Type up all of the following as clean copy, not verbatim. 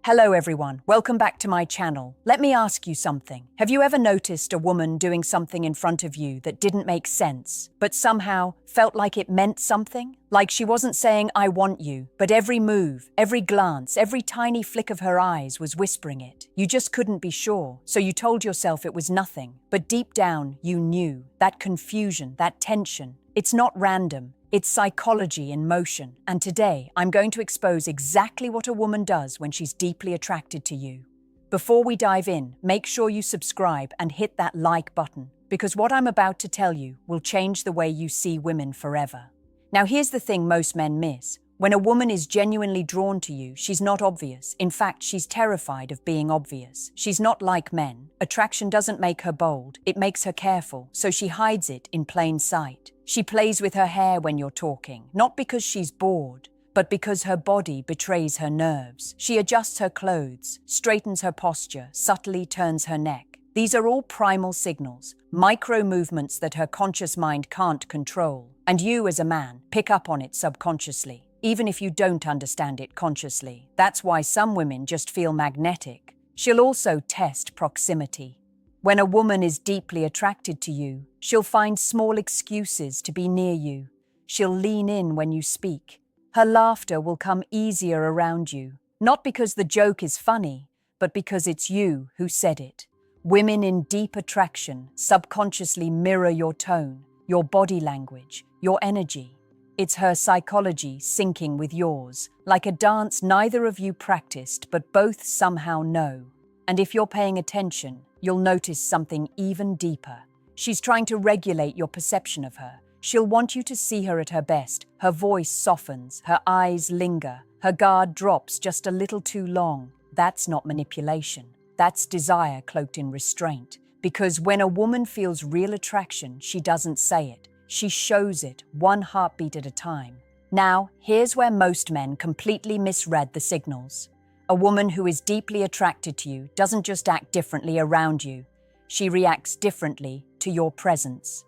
Hello everyone, welcome back to my channel. Let me ask you something. Have you ever noticed a woman doing something in front of you that didn't make sense, but somehow felt like it meant something? Like she wasn't saying, "I want you," but every move, every glance, every tiny flick of her eyes was whispering it. You just couldn't be sure, so you told yourself it was nothing. But deep down, you knew. That confusion, that tension, it's not random. It's psychology in motion, and today I'm going to expose exactly what a woman does when she's deeply attracted to you. Before we dive in, make sure you subscribe and hit that like button, because what I'm about to tell you will change the way you see women forever. Now here's the thing most men miss. When a woman is genuinely drawn to you, she's not obvious. In fact, she's terrified of being obvious. She's not like men. Attraction doesn't make her bold, it makes her careful, so she hides it in plain sight. She plays with her hair when you're talking, not because she's bored, but because her body betrays her nerves. She adjusts her clothes, straightens her posture, subtly turns her neck. These are all primal signals, micro movements that her conscious mind can't control. And you, as a man, pick up on it subconsciously, even if you don't understand it consciously. That's why some women just feel magnetic. She'll also test proximity. When a woman is deeply attracted to you, she'll find small excuses to be near you. She'll lean in when you speak. Her laughter will come easier around you, not because the joke is funny, but because it's you who said it. Women in deep attraction subconsciously mirror your tone, your body language, your energy. It's her psychology syncing with yours, like a dance neither of you practiced but both somehow know. And if you're paying attention, you'll notice something even deeper. She's trying to regulate your perception of her. She'll want you to see her at her best. Her voice softens, her eyes linger, her guard drops just a little too long. That's not manipulation. That's desire cloaked in restraint. Because when a woman feels real attraction, she doesn't say it. She shows it, one heartbeat at a time. Now, here's where most men completely misread the signals. A woman who is deeply attracted to you doesn't just act differently around you. She reacts differently to your presence.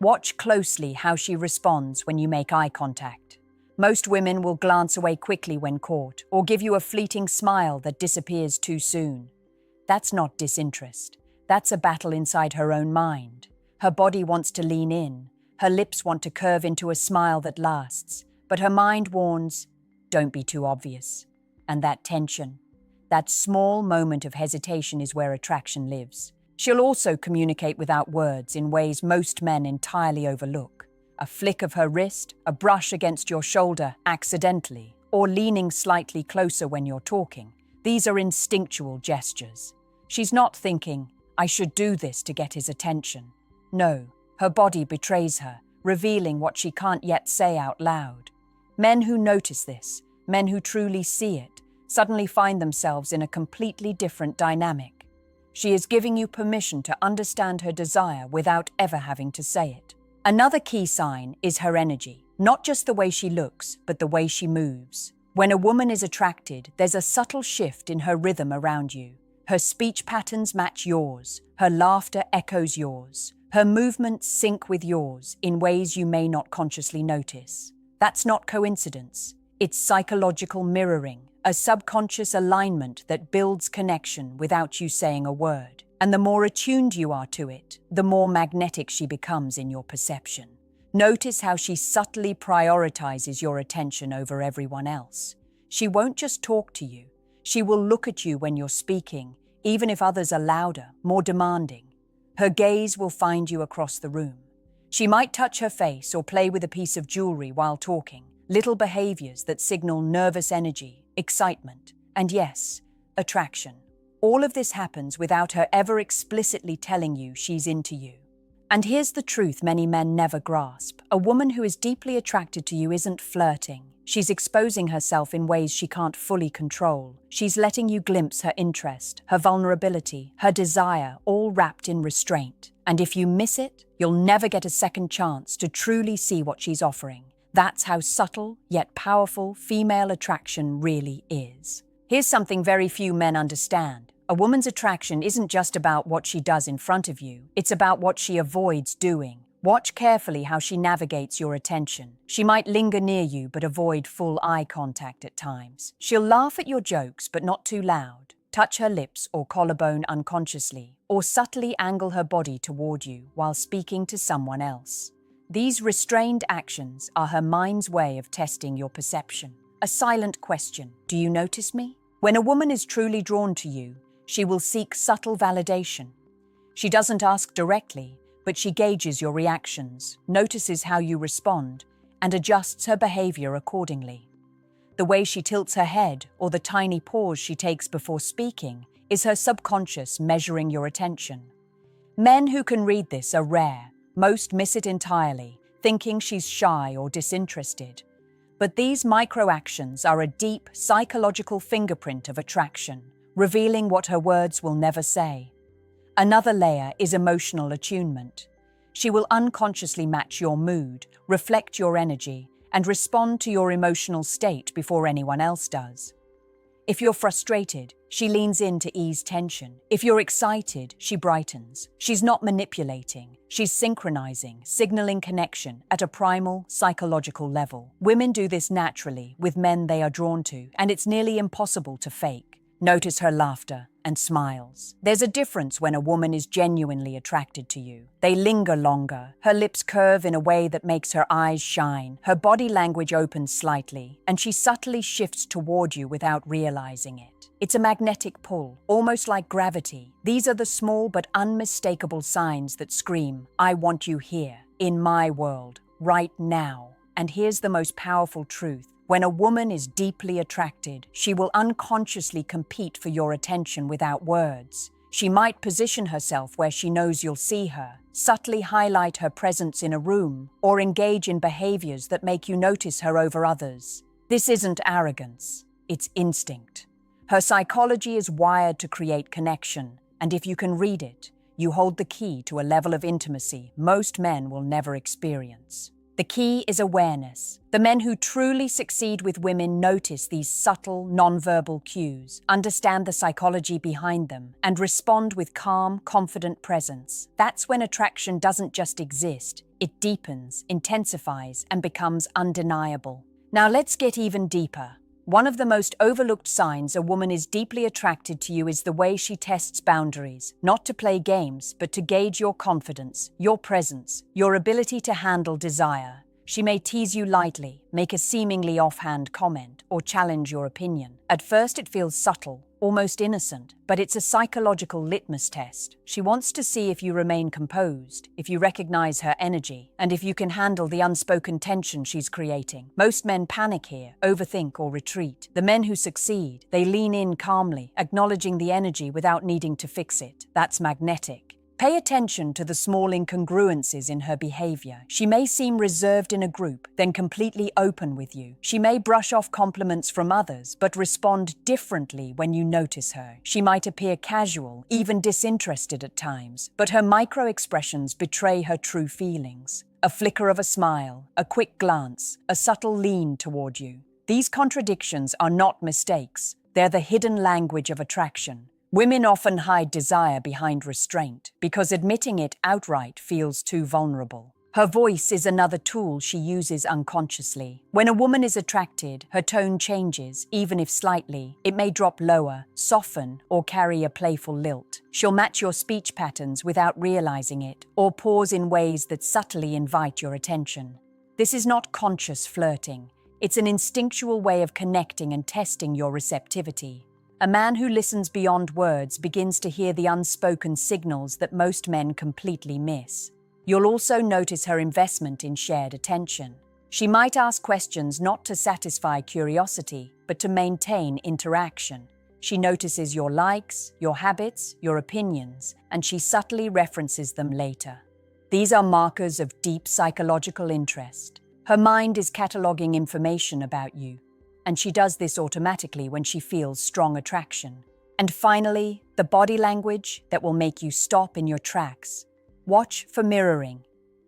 Watch closely how she responds when you make eye contact. Most women will glance away quickly when caught, or give you a fleeting smile that disappears too soon. That's not disinterest. That's a battle inside her own mind. Her body wants to lean in. Her lips want to curve into a smile that lasts. But her mind warns, don't be too obvious. And that tension, that small moment of hesitation is where attraction lives. She'll also communicate without words in ways most men entirely overlook. A flick of her wrist, a brush against your shoulder accidentally, or leaning slightly closer when you're talking. These are instinctual gestures. She's not thinking, I should do this to get his attention. No, her body betrays her, revealing what she can't yet say out loud. Men who notice this, men who truly see it, suddenly find themselves in a completely different dynamic. She is giving you permission to understand her desire without ever having to say it. Another key sign is her energy, not just the way she looks, but the way she moves. When a woman is attracted, there's a subtle shift in her rhythm around you. Her speech patterns match yours, her laughter echoes yours, her movements sync with yours in ways you may not consciously notice. That's not coincidence. It's psychological mirroring, a subconscious alignment that builds connection without you saying a word. And the more attuned you are to it, the more magnetic she becomes in your perception. Notice how she subtly prioritizes your attention over everyone else. She won't just talk to you. She will look at you when you're speaking, even if others are louder, more demanding. Her gaze will find you across the room. She might touch her face or play with a piece of jewelry while talking. Little behaviors that signal nervous energy, excitement, and yes, attraction. All of this happens without her ever explicitly telling you she's into you. And here's the truth many men never grasp. A woman who is deeply attracted to you isn't flirting. She's exposing herself in ways she can't fully control. She's letting you glimpse her interest, her vulnerability, her desire, all wrapped in restraint. And if you miss it, you'll never get a second chance to truly see what she's offering. That's how subtle, yet powerful, female attraction really is. Here's something very few men understand. A woman's attraction isn't just about what she does in front of you. It's about what she avoids doing, Watch carefully how she navigates your attention. She might linger near you but avoid full eye contact at times. She'll laugh at your jokes but not too loud, touch her lips or collarbone unconsciously, or subtly angle her body toward you while speaking to someone else. These restrained actions are her mind's way of testing your perception. A silent question: do you notice me? When a woman is truly drawn to you, she will seek subtle validation. She doesn't ask directly, but she gauges your reactions, notices how you respond, and adjusts her behavior accordingly. The way she tilts her head or the tiny pause she takes before speaking is her subconscious measuring your attention. Men who can read this are rare. Most miss it entirely, thinking she's shy or disinterested. But these micro-actions are a deep psychological fingerprint of attraction, revealing what her words will never say. Another layer is emotional attunement. She will unconsciously match your mood, reflect your energy, and respond to your emotional state before anyone else does. If you're frustrated, she leans in to ease tension. If you're excited, she brightens. She's not manipulating, she's synchronizing, signaling connection at a primal, psychological level. Women do this naturally with men they are drawn to, and it's nearly impossible to fake. Notice her laughter and smiles. There's a difference when a woman is genuinely attracted to you. They linger longer, her lips curve in a way that makes her eyes shine, her body language opens slightly, and she subtly shifts toward you without realizing it. It's a magnetic pull, almost like gravity. These are the small but unmistakable signs that scream, "I want you here, in my world, right now." And here's the most powerful truth. When a woman is deeply attracted, she will unconsciously compete for your attention without words. She might position herself where she knows you'll see her, subtly highlight her presence in a room, or engage in behaviors that make you notice her over others. This isn't arrogance, it's instinct. Her psychology is wired to create connection, and if you can read it, you hold the key to a level of intimacy most men will never experience. The key is awareness. The men who truly succeed with women notice these subtle, nonverbal cues, understand the psychology behind them, and respond with calm, confident presence. That's when attraction doesn't just exist, it deepens, intensifies, and becomes undeniable. Now let's get even deeper. One of the most overlooked signs a woman is deeply attracted to you is the way she tests boundaries, not to play games, but to gauge your confidence, your presence, your ability to handle desire. She may tease you lightly, make a seemingly offhand comment, or challenge your opinion. At first it feels subtle, almost innocent, but it's a psychological litmus test. She wants to see if you remain composed, if you recognize her energy, and if you can handle the unspoken tension she's creating. Most men panic here, overthink, or retreat. The men who succeed, they lean in calmly, acknowledging the energy without needing to fix it. That's magnetic. Pay attention to the small incongruences in her behavior. She may seem reserved in a group, then completely open with you. She may brush off compliments from others, but respond differently when you notice her. She might appear casual, even disinterested at times, but her micro-expressions betray her true feelings. A flicker of a smile, a quick glance, a subtle lean toward you. These contradictions are not mistakes. They're the hidden language of attraction. Women often hide desire behind restraint because admitting it outright feels too vulnerable. Her voice is another tool she uses unconsciously. When a woman is attracted, her tone changes, even if slightly. It may drop lower, soften, or carry a playful lilt. She'll match your speech patterns without realizing it, or pause in ways that subtly invite your attention. This is not conscious flirting. It's an instinctual way of connecting and testing your receptivity. A man who listens beyond words begins to hear the unspoken signals that most men completely miss. You'll also notice her investment in shared attention. She might ask questions not to satisfy curiosity, but to maintain interaction. She notices your likes, your habits, your opinions, and she subtly references them later. These are markers of deep psychological interest. Her mind is cataloging information about you, and she does this automatically when she feels strong attraction. And finally, the body language that will make you stop in your tracks. Watch for mirroring.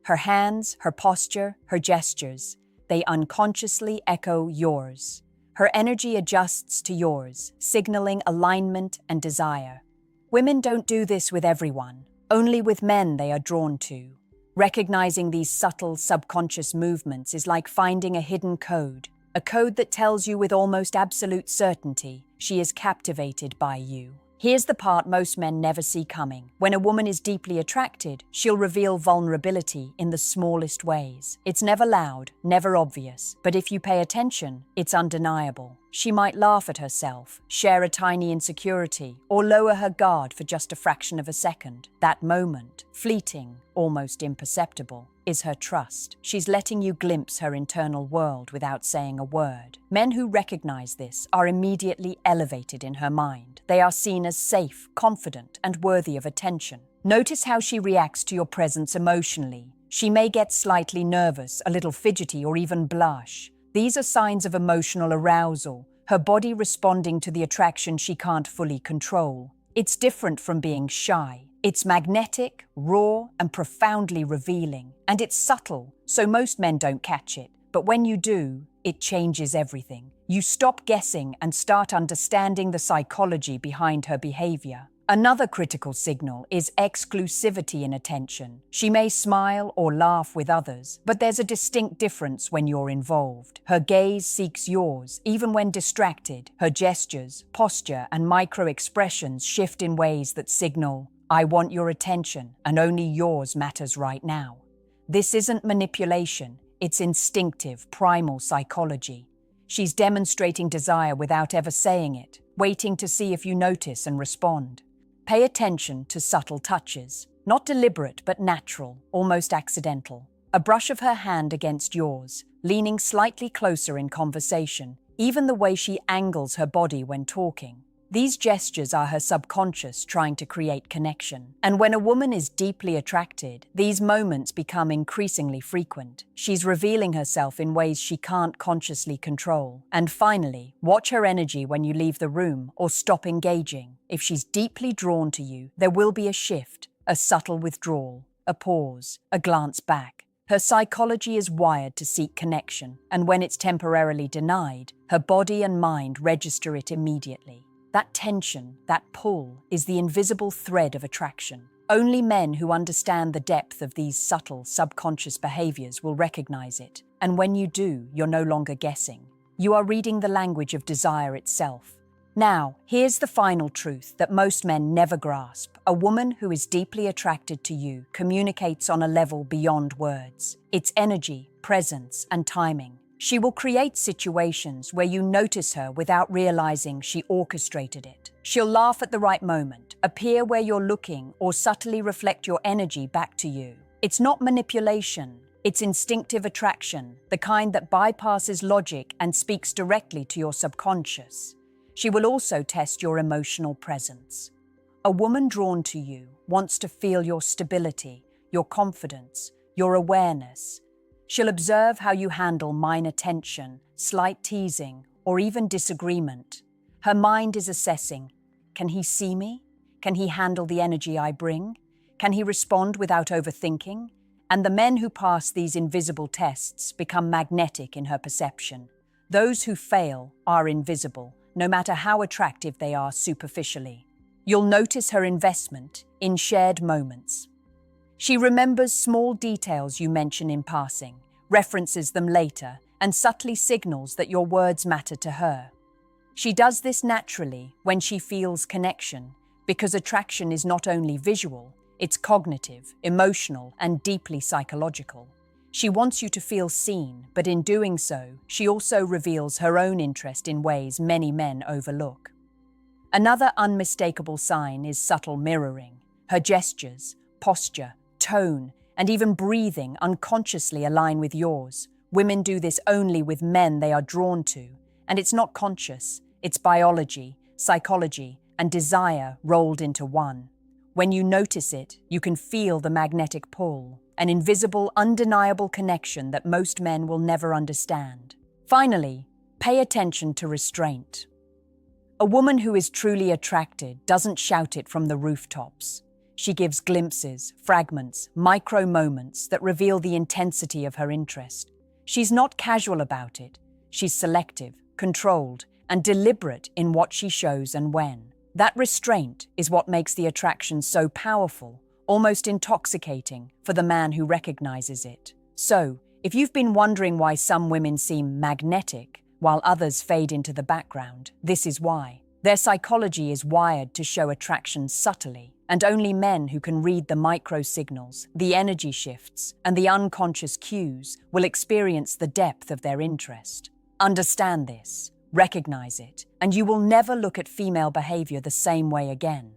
Her hands, her posture, her gestures, they unconsciously echo yours. Her energy adjusts to yours, signaling alignment and desire. Women don't do this with everyone, only with men they are drawn to. Recognizing these subtle, subconscious movements is like finding a hidden code, a code that tells you with almost absolute certainty she is captivated by you. Here's the part most men never see coming. When a woman is deeply attracted, she'll reveal vulnerability in the smallest ways. It's never loud, never obvious, but if you pay attention, it's undeniable. She might laugh at herself, share a tiny insecurity, or lower her guard for just a fraction of a second. That moment, fleeting, almost imperceptible, is her trust. She's letting you glimpse her internal world without saying a word. Men who recognize this are immediately elevated in her mind. They are seen as safe, confident, and worthy of attention. Notice how she reacts to your presence emotionally. She may get slightly nervous, a little fidgety, or even blush. These are signs of emotional arousal, her body responding to the attraction she can't fully control. It's different from being shy. It's magnetic, raw, and profoundly revealing. And it's subtle, so most men don't catch it. But when you do, it changes everything. You stop guessing and start understanding the psychology behind her behavior. Another critical signal is exclusivity in attention. She may smile or laugh with others, but there's a distinct difference when you're involved. Her gaze seeks yours, even when distracted. Her gestures, posture, and micro-expressions shift in ways that signal, "I want your attention, and only yours matters right now." This isn't manipulation, it's instinctive, primal psychology. She's demonstrating desire without ever saying it, waiting to see if you notice and respond. Pay attention to subtle touches, not deliberate but natural, almost accidental. A brush of her hand against yours, leaning slightly closer in conversation, even the way she angles her body when talking. These gestures are her subconscious trying to create connection. And when a woman is deeply attracted, these moments become increasingly frequent. She's revealing herself in ways she can't consciously control. And finally, watch her energy when you leave the room or stop engaging. If she's deeply drawn to you, there will be a shift, a subtle withdrawal, a pause, a glance back. Her psychology is wired to seek connection, and when it's temporarily denied, her body and mind register it immediately. That tension, that pull, is the invisible thread of attraction. Only men who understand the depth of these subtle, subconscious behaviors will recognize it. And when you do, you're no longer guessing. You are reading the language of desire itself. Now, here's the final truth that most men never grasp. A woman who is deeply attracted to you communicates on a level beyond words. It's energy, presence, and timing. She will create situations where you notice her without realizing she orchestrated it. She'll laugh at the right moment, appear where you're looking, or subtly reflect your energy back to you. It's not manipulation, it's instinctive attraction, the kind that bypasses logic and speaks directly to your subconscious. She will also test your emotional presence. A woman drawn to you wants to feel your stability, your confidence, your awareness. She'll observe how you handle minor tension, slight teasing, or even disagreement. Her mind is assessing, can he see me? Can he handle the energy I bring? Can he respond without overthinking? And the men who pass these invisible tests become magnetic in her perception. Those who fail are invisible, no matter how attractive they are superficially. You'll notice her investment in shared moments. She remembers small details you mention in passing, references them later, and subtly signals that your words matter to her. She does this naturally when she feels connection, because attraction is not only visual, it's cognitive, emotional, and deeply psychological. She wants you to feel seen, but in doing so, she also reveals her own interest in ways many men overlook. Another unmistakable sign is subtle mirroring. Her gestures, posture, tone, and even breathing unconsciously align with yours. Women do this only with men they are drawn to, and it's not conscious. It's biology, psychology, and desire rolled into one. When you notice it, you can feel the magnetic pull, an invisible, undeniable connection that most men will never understand. Finally, pay attention to restraint. A woman who is truly attracted doesn't shout it from the rooftops. She gives glimpses, fragments, micro moments that reveal the intensity of her interest. She's not casual about it. She's selective, controlled, and deliberate in what she shows and when. That restraint is what makes the attraction so powerful, almost intoxicating for the man who recognizes it. So, if you've been wondering why some women seem magnetic while others fade into the background, this is why. Their psychology is wired to show attraction subtly, and only men who can read the micro-signals, the energy shifts, and the unconscious cues will experience the depth of their interest. Understand this, recognize it, and you will never look at female behavior the same way again.